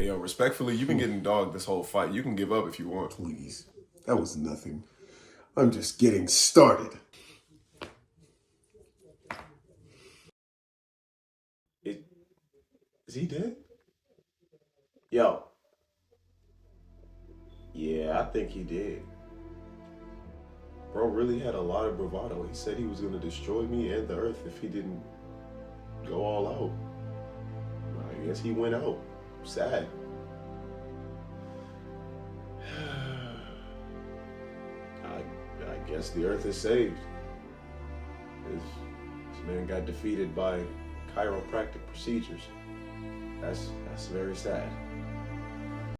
Hey, yo, respectfully, you've been getting dogged this whole fight. You can give up if you want. Please. That was nothing. I'm just getting started. Is he dead? Yo. Yeah, I think he did. Bro really had a lot of bravado. He said he was going to destroy me and the earth if he didn't go all out. I guess he went out. Sad. I guess the earth is saved. This man got defeated by chiropractic procedures. That's very sad.